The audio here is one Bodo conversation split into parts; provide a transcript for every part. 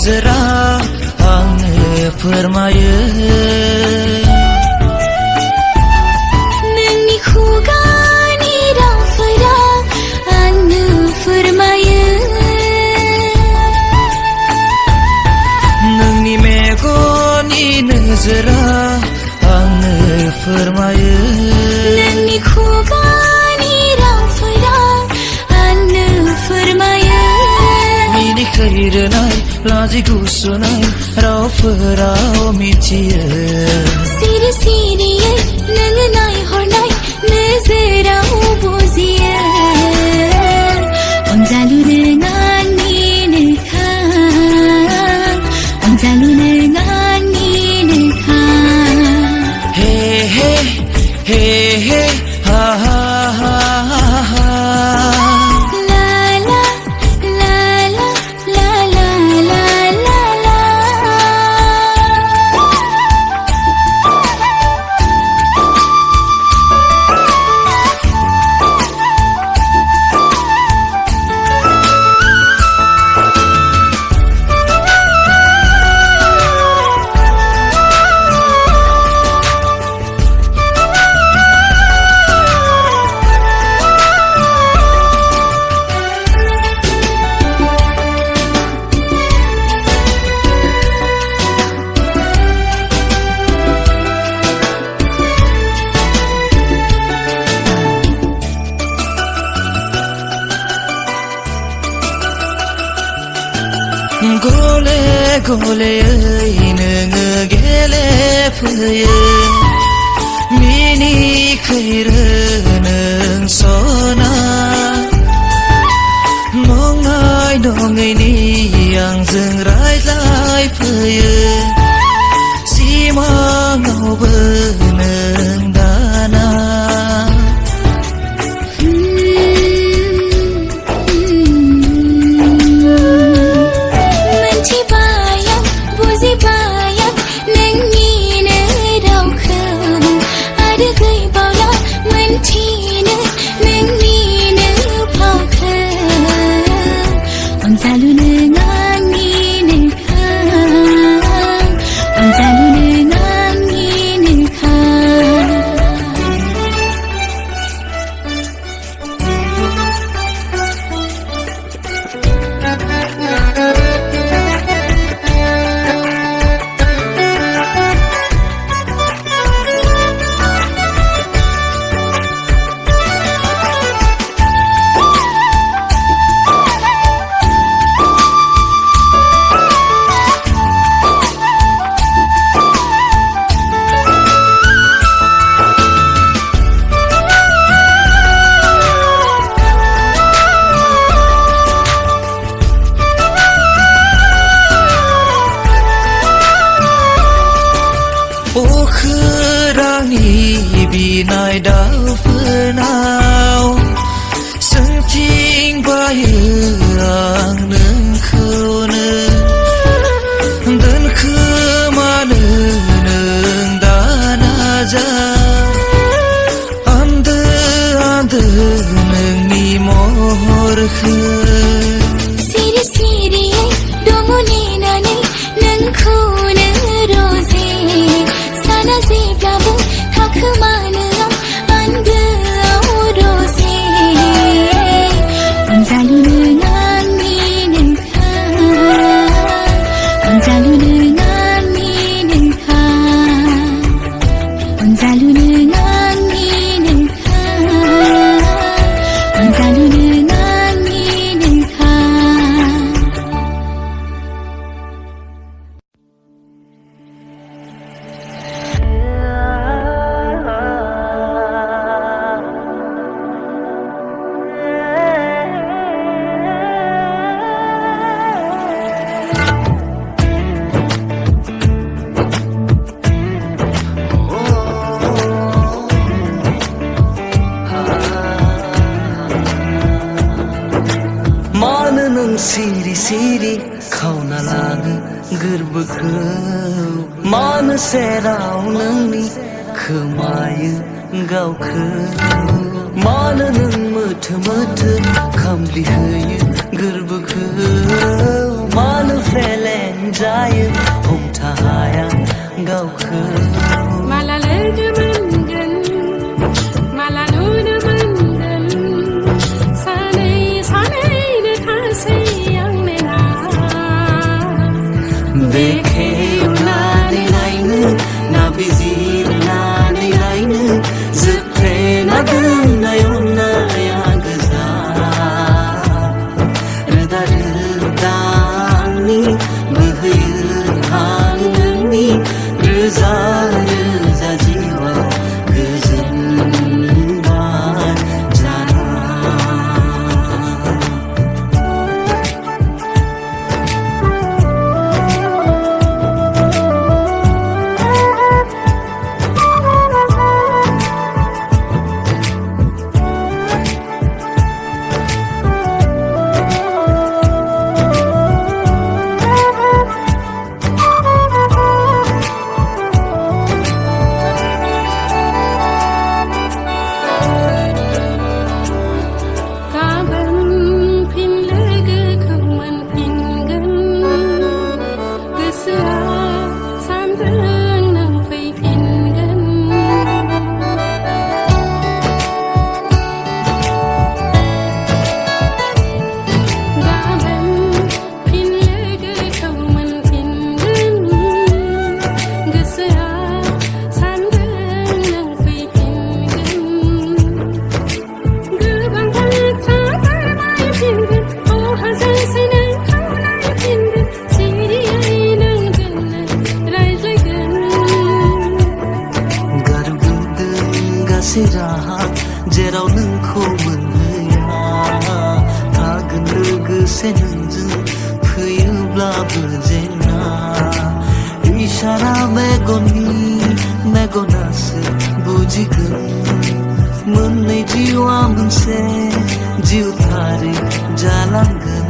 नोजोरा आंनो फोरमायो नोंनि खुगानि रावफोरा आंनो फोरमायो नोंनि मेगननि नोजोरा आंनो फोरमायो नोंनि खुगानि रावफोरा आंनो फोरमायो मिनिखैरोनाय लाजि गुसुनाय रावफोराव मिथियो सिरि सिरियै नोङो नायहरनाय नोजोराव बुजियो अनजालु नों आंनिनोखा अनजालु नों आंनिनोखा हे हे हे हे हा हा हा हा ला ला ला ला ला ला ला ला गले गलेयै नोङो गेलेफैयो मिनिखैरो नों सना नङै नङैनि आंजों रायज्लायफैयो सिमाङावबो नों दाना अनजालु नों आंनिनोखा अनजालु नों आंनिनोखा अखोरांनि बिनाय दाउफोरनाव सोंथिंबायो आं नोंखौनो दोनखोमानो नों दाना जा आन्दो आन्दो नोंनि महरखौ सिरि सिरियै दङ नेनानै नोंखौनो रोजे साना जेब्लाबो थाखोमानो आं आन्दोआव रोजे अनजालु नों आंनिनोखा अनजालु नों आंनिनोखा अनजालु नों आंनिनोखा अनजालु नों आंनिनोखा सिरि सिरि खावना लाङो गोरबोखौ मानो सेराव नोंनि खोमायो गावखौ मानो नों मोथो मोथो खामग्लिहोयो गोरबोखौ मानो फेलें लोगोसे नोंजों फैयोब्लाबो जेना इशारा मेगनासो बुजिगोन मोननै जिउआ मोनसे जिउथारै जालांगोन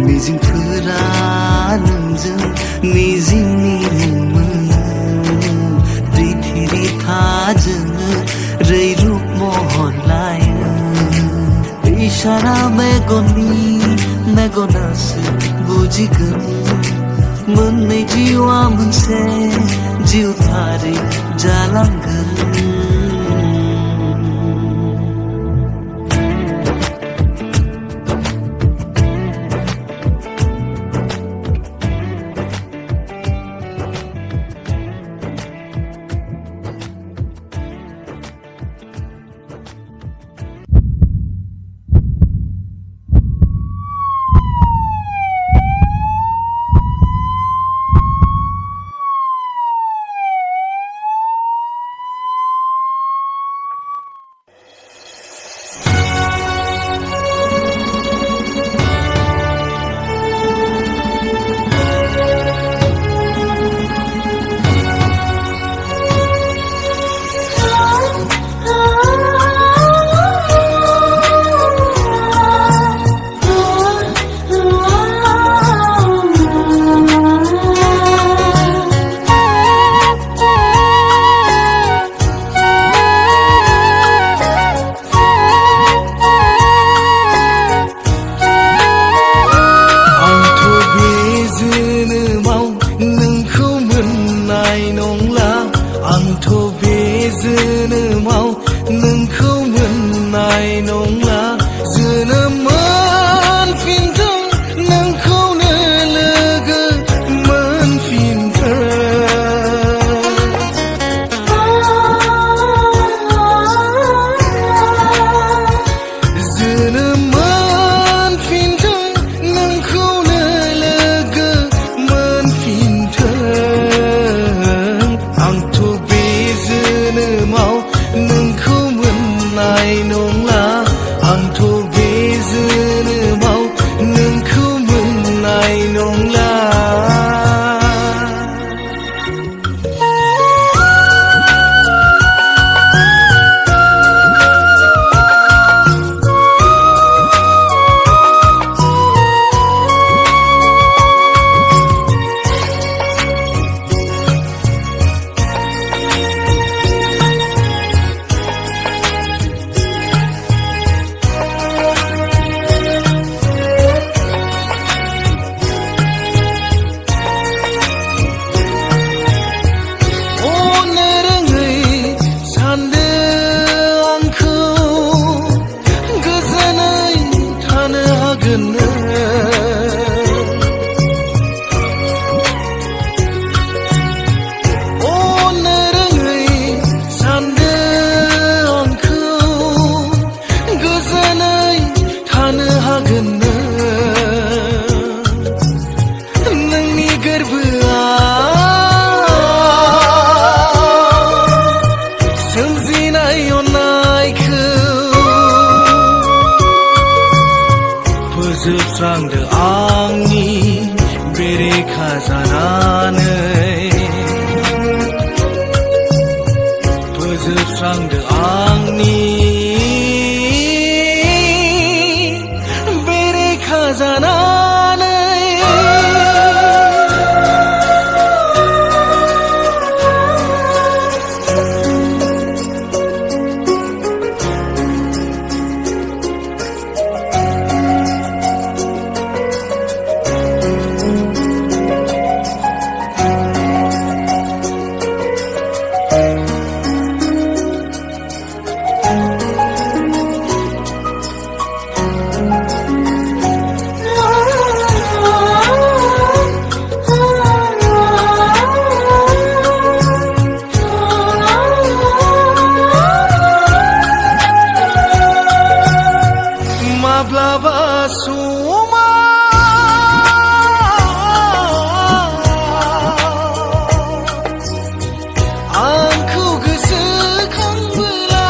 मिजिंफोरा नोंजों मिजिंनि मोनो पृथिबि थाजों रैरुप महर लायो इशारा मेगनासो बुजिगोन मोननै जिउआ मोनसे जिउथारै जालांगोन खाजानानै फोजोबस्रांदो आंनि बेरेखा जानानै माब्लाबा समाव आंखौ गोसोखांबोला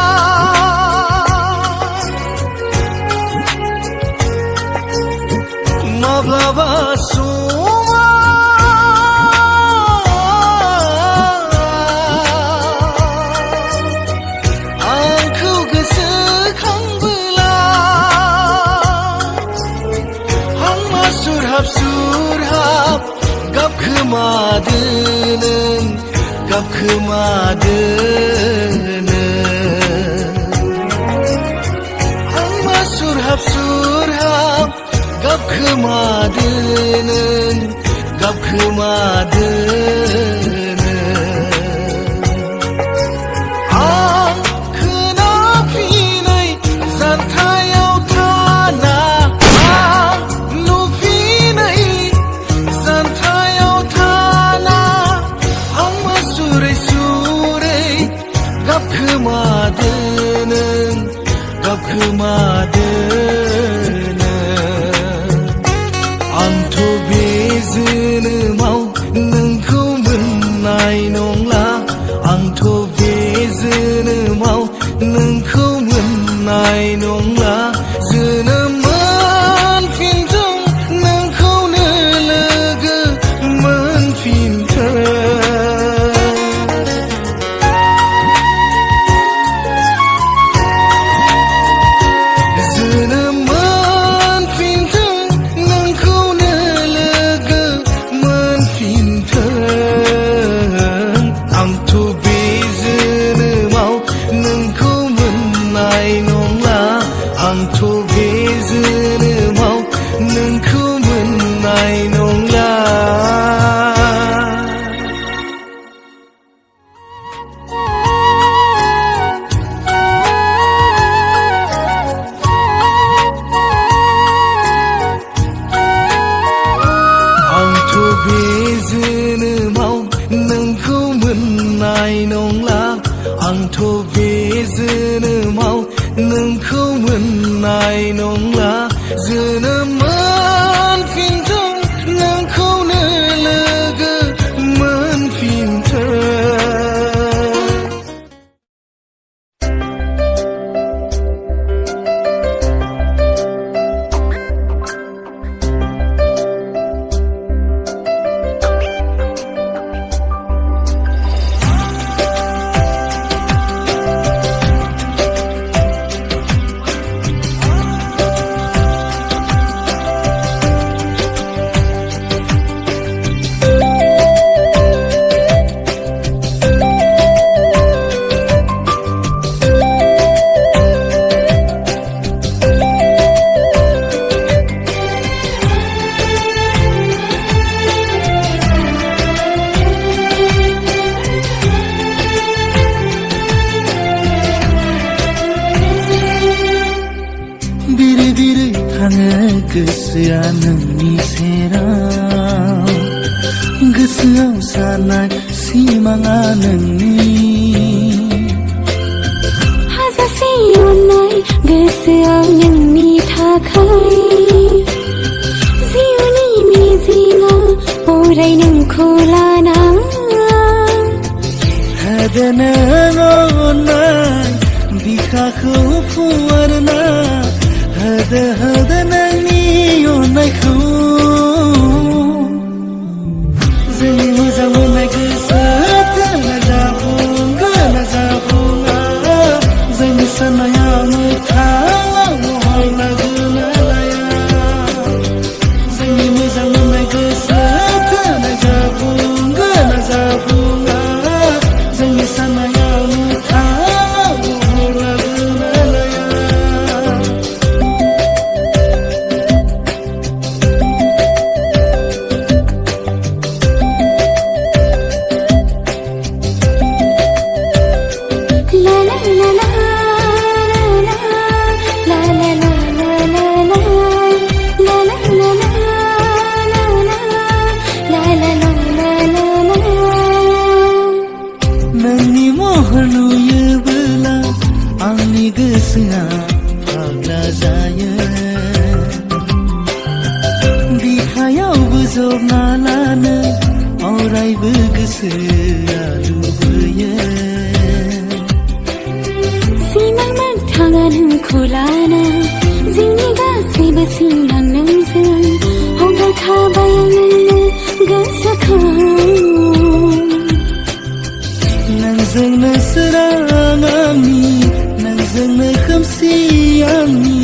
माब्लाबा समाव आंखौ गोसोखांबोला सुरहाब सुरहाब गाबखोमादो नों गाबखोमादो आंमा सुरहाब सुरहाब गाबखोमादो नों गाबखोमादो आं खोनाफिनै जानथायाव थाना गाबखोमादो नों गाबखोमादो आंथ' बे जोनोमाव नोंखौ मोननाय नंला आंथ' बे जोनोमाव नोंखौ मोननाय नंला जोनोम मोनफिनथों नोंखौनो लोगो मोनफिनथों आंथ' बे जोनोमाव नोंखौ मोननाय नंला आंथ' बे जोनोमाव नोंखौ मोननाय नंला आंथ' बे जोनोमाव नोंखौ मोननाय नंला जोनोम मोनफिनथों नोंखौनो लोगो मोनफिनथों गोसोआ नोंनि सेराव गोसोआव सानाय सिमाङा नोंनि हाजासे अननाय गोसोआव नोंनि थाखाय जिउनि मिजिङा अराय नोंखौ लाना होदो नों अननाय बिखाखौ फुवारना होदो नोंनि अननायखौ जोंनि मोजां मोननाय गोसोजों जाफुंगोन ना जाफुङा जोंनि साननाया मोगथाङाव महर लागोन ना लाया जोंनि मोजां मोननाय गोसोजों जाफुंगोन ना जाफुङा जोंनि साननाया मोगथाङाव महर लागोन ना लाया नोंनि महर नुयोबोला आंनि गोसोआ फाग्ला जायो बिखायावबो जबना लानो अरायबो गोसोआ लुबैयो सिमां मोगथाङा नोंखौ लाना जोंनि गासैबो सिमां नोंजों हगारखाबाय आङो गोसोखौ नोंजोंनो सोरां आंनि नोंजोंनो खोमसि आंनि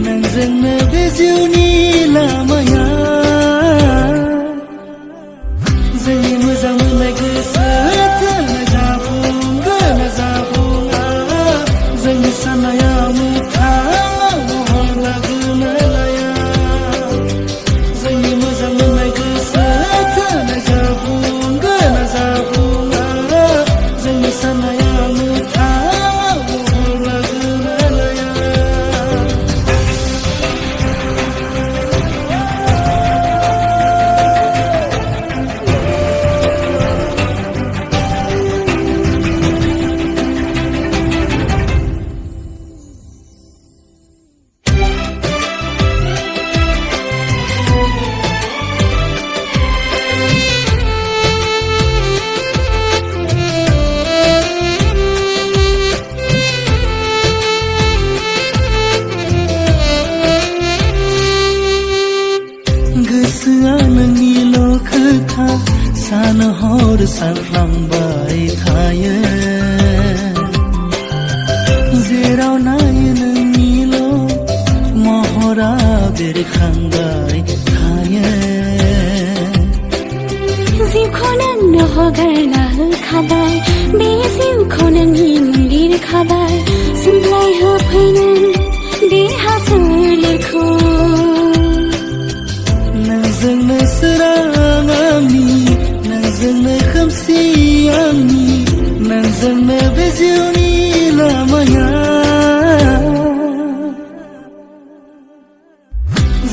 नोंजोंनो बे जिउनि लामाया जोंनि मोजां मोननाय गोसोजों जाफुंगोन ना जाफुङा जोंनि साननाया मोगथाङाव महर लागोन ना लाया जोंनि मोजां मोननाय गोसोजों जाफुंगोन ना जाफुङा जोंनि साननाया मोगथाङाव महर लागोन ना लाया गोसोआ नोंनिल' खोथा सान हर सानफ्लांबाय थायो जेराव नायो नोंनिल' महरा बेरखांबाय थायो जिउखौ नोंनो हगारना होखाबाय बे जिउखौ नोंनि मुं लिरखाबाय सुग्लाय होफैनो देहा सोलेरखौ नोंजोंनो सोरां आंनि नोंजोंनो खोमसि आंनि नोंजोंनो बे जिउनि लामाया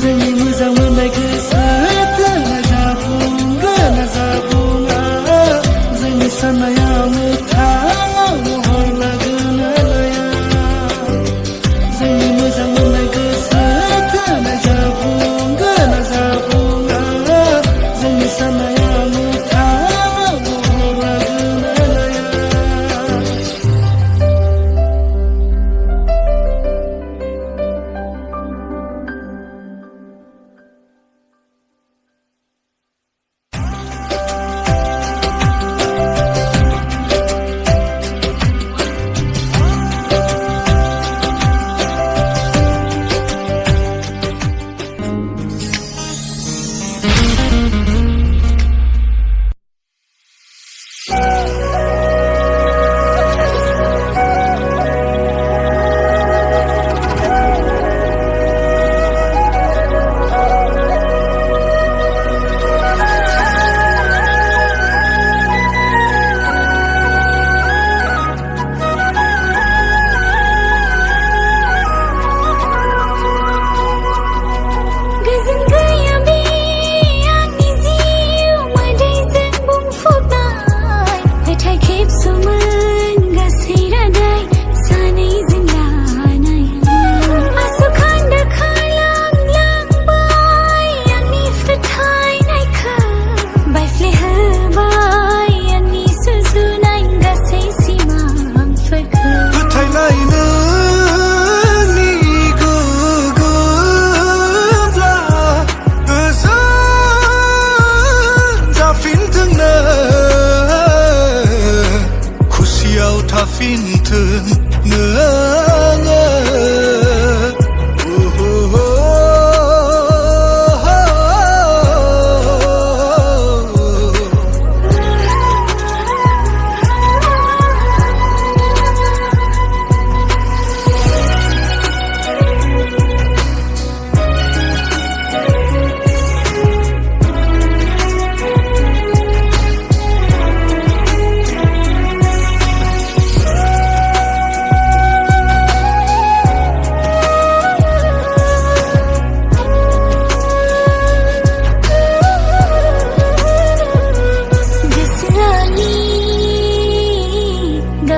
जोंनि मोजां मोननाय गोसोजों जाफुंगोन ना जाफुङा जोंनि साननाया मोगथाङाव महर लागोन ना लाया जोंनि मोजां मोननाय गोसोजों जाफुंगोन ना जाफुङा जोंनि साननाया मोगथाङाव महर लागोन ना लाया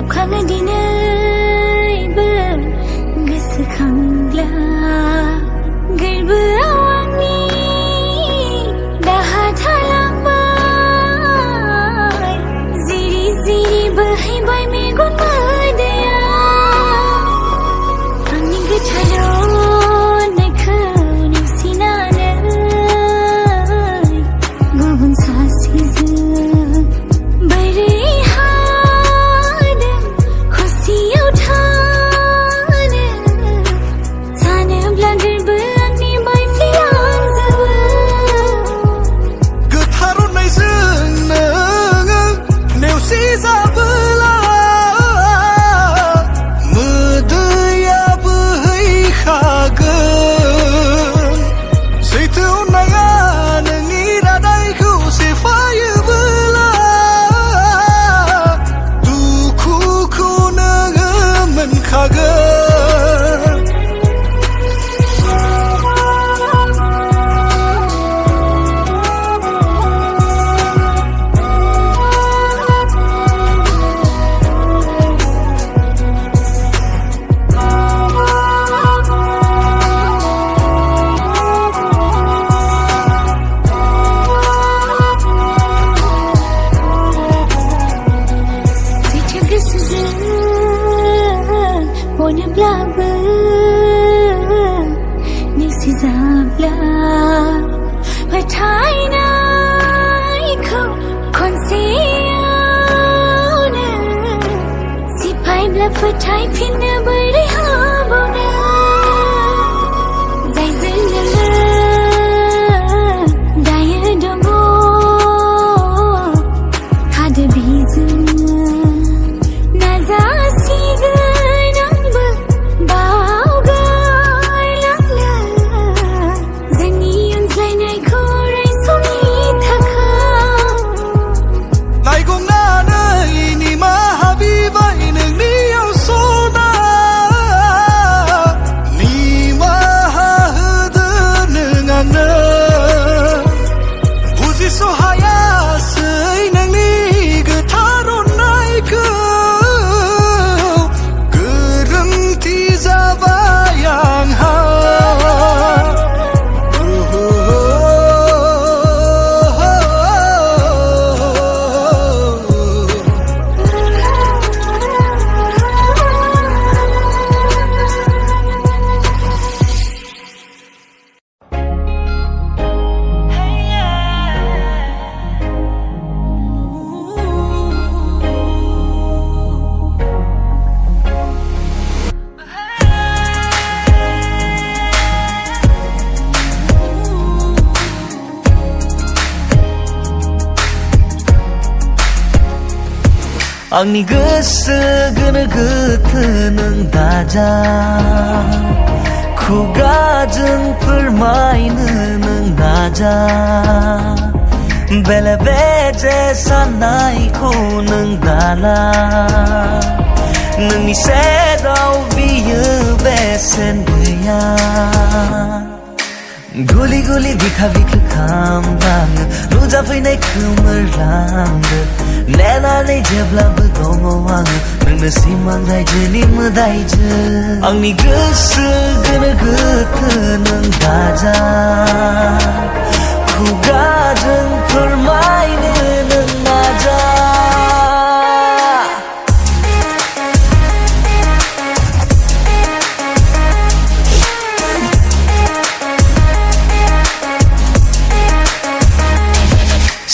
गाबखाङो दिनैबो गोसोखांब्ला गोरबोआव आंनि दाहा थालांबाय जिरि जिरि बोहैबाय मेगन मोदैया आंनि गोथाराव नायखौ नेवसिनानै गुबुन सासेजों फोथायफिननो बोरै हाबावनो जायजों नोङो दायो दङ थादो बेजों नाजासिगोन आंबो बावगारलांनो जोंनि अनज्लायनायखौ अराय समनि थाखाय नायगंनानै निमाहा बिबाय आंनि गोसो गोनो गोथो नों दाजा खुगाजों फोरमायनो नों नाजा बेले बेजे साननायखौ नों दाला नोंनि सेराव बियो बेसेन गैया गुलि गुलि बिखा बिखो खामलाङो नुजाफैनाय खोमोरलांदो नेनानै जेब्लाबो दङ आङो नोंनो सिमां रायजोनि मोदायजो आंनि गोसो गोनो गोथो नों दाजा खुगाजों फोरमायनो नों नाजा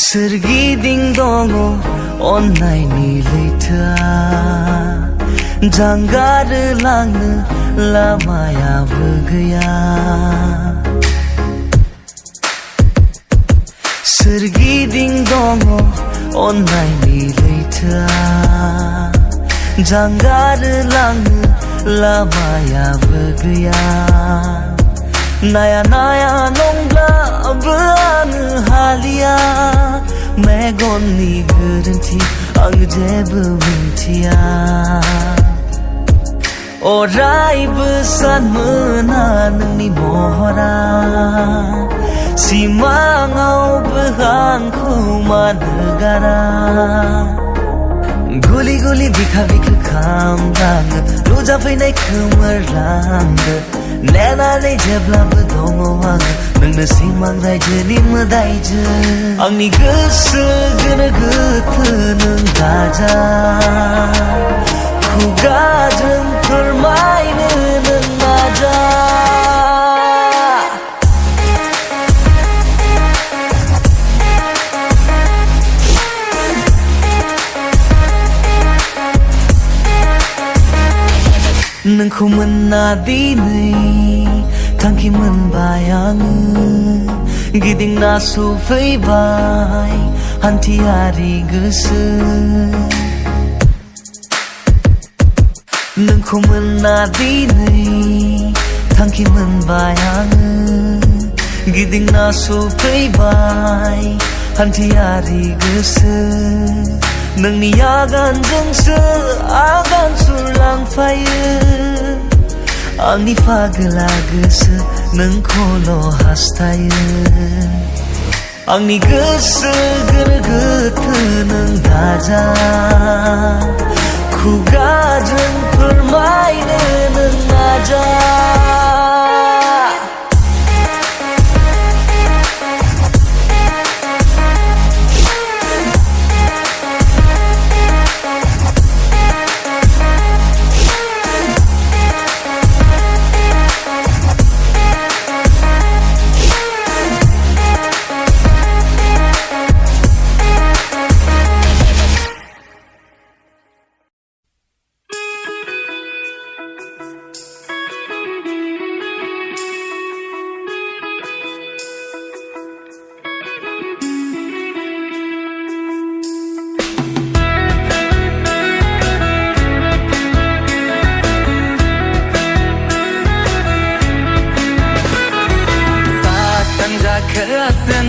सोरगिदिं दङ अन्नायनि लैथोआ जांगारो लांनो लामायाबो गैया सोरगिदिं दङ अन्नायनि लैथोआ जांगारो लांनो लामायाबो गैया नाया नाया नंब्लाबो आङो हालिया मेगननि गोरोन्थि आं जेबो मिन्थिया अरायबो सानमोना नोंनि महरा सिमाङावबो आंखौ मानो गारा गुलि गुलि बिखा बिखा खामलाङो नुजाफैनाय खोमोरलांदो नेनानै जेब्लाबो दङ आङो नोंनो सिमां रायजोनि मोदायजो आंनि गोसो गोनो गोथो नों दाजा खुगाजों फोरमायनो नों नाजा नोंखौ मोनना दिनै थांखि मोनबाय आङो गिदिंना सफैबाय हान्थियारि गोसो नोंखौ मोनना दिनै थांखि मोनबाय आङो गिदिंना सफैबाय हान्थियारि गोसो नोंनि आगानजोंसो आगान सुरलांफायो आंनि फागोला गोसो नोंखौल' हास्थायो आंनि गोसो गोनो गोथो नों दाजा खुगाजों फोरमायनो नों नाजा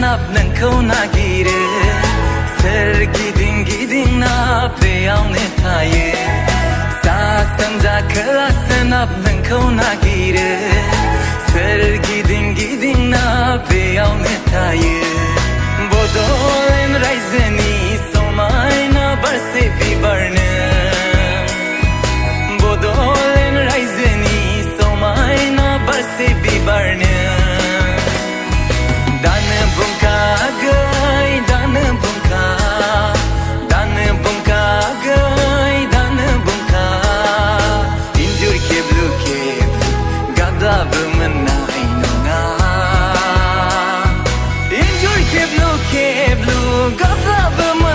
Sonaap nengkau nagire Sergiding giding na beyaw netaye Sa sanja kela senap nengkau nagire Sergiding giding na beyaw netaye Bodolen raizeni somay na barse bibarne Bodolen raizeni somay na barse bibarne Enjoy keblu keblu gazabım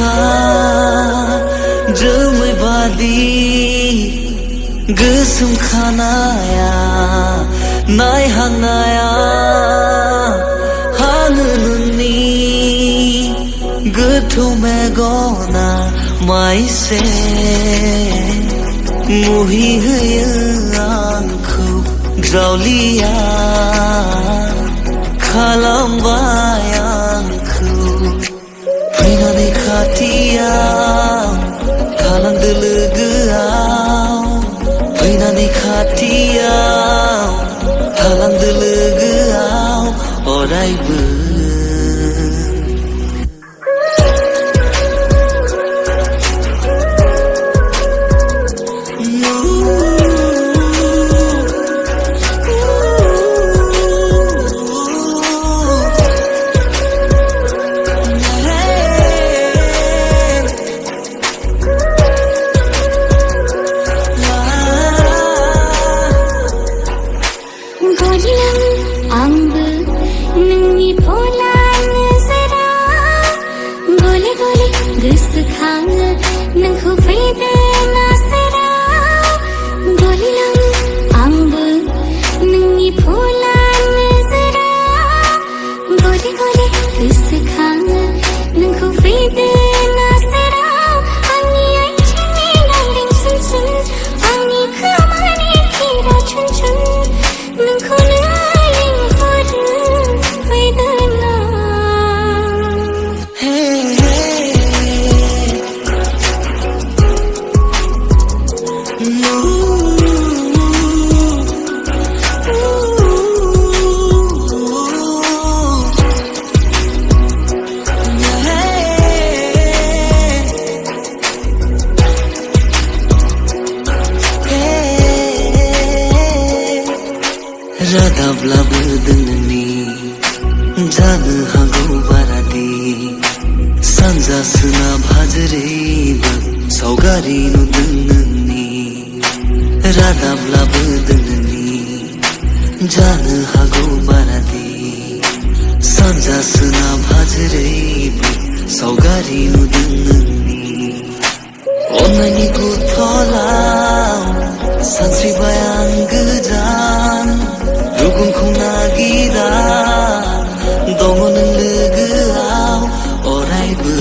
अखा जोमै बादि गोसोम खानाया नायहांनाया हाङो नोंनि गोथौ मेगना माइसे मुहि होयो आंखौ जावलिया खालामबाय आंखौ फैनानै खाथियाव थालांदो लोगोआव फैनानै खाथियाव थालांदो लोगोआव अरायबो रादाब्लाबो दोननि जानो हागौ बारादि सानजा सोनाब हाजोरैबो सावगारि नुदों नोंनि रादाब्लाबो दोननि जानो हागौ बारादि सानजा सोनाब हाजोरैबो सावगारि नुदों नोंनि अन्नायनि गुथलाव सानस्रिबाय आं गोजान रुगुंखौ नागिरा दङ नों लोगोआव अरायबो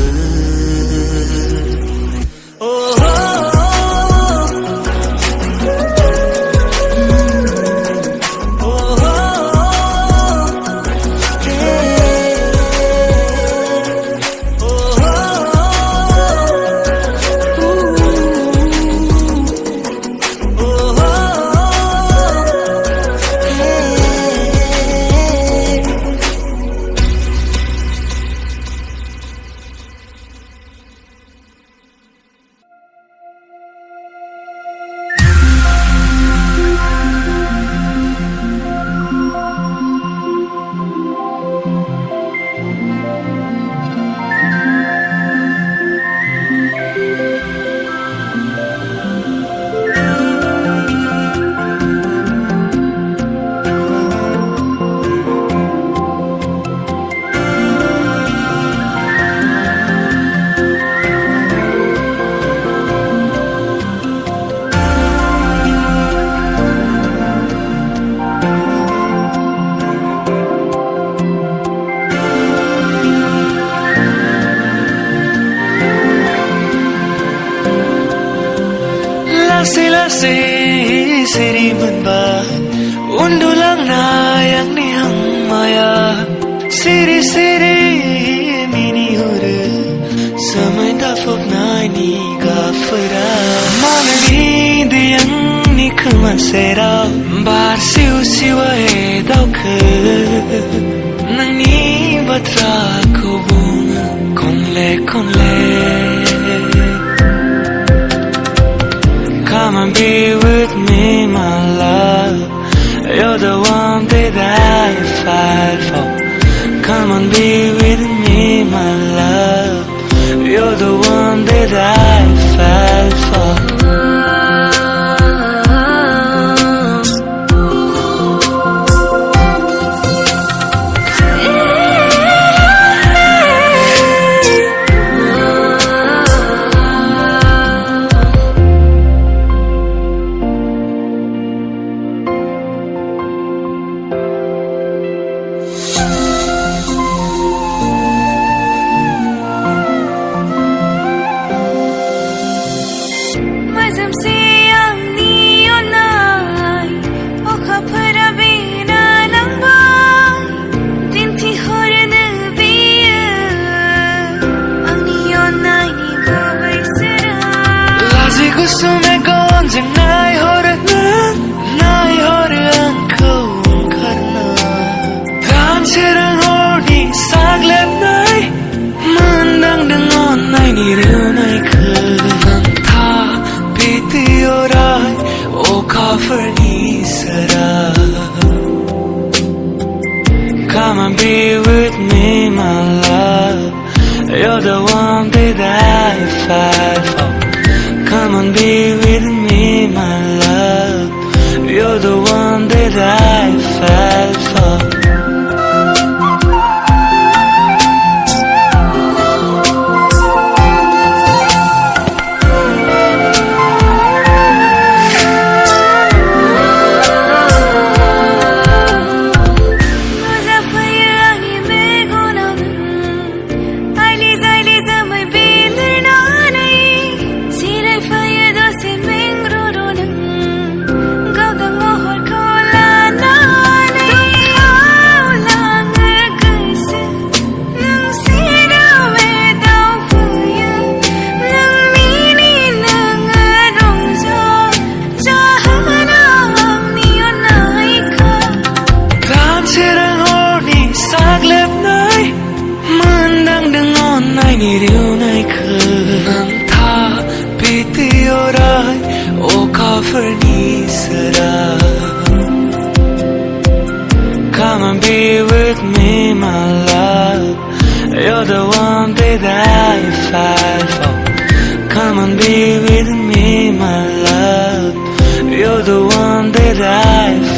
Siri menba undulang na yang ni hang maya siri mini hore samay da fog na ni gafara manani diyang ni kuman sera bar siwa he dauk nang ni batra ko bung konle Come and be with me, my love. You're the one that I fight for. Come and be with me, my love. You're the one that I fight for. You're the one that I fight for. Come and be with me, my love. You're the one that I fight for. Điều này khờ nắng tha pitiyorai o kafirni sara. Come and be with me, my love. You're the one that I fight for. Come and be with me, my love. You're the one that I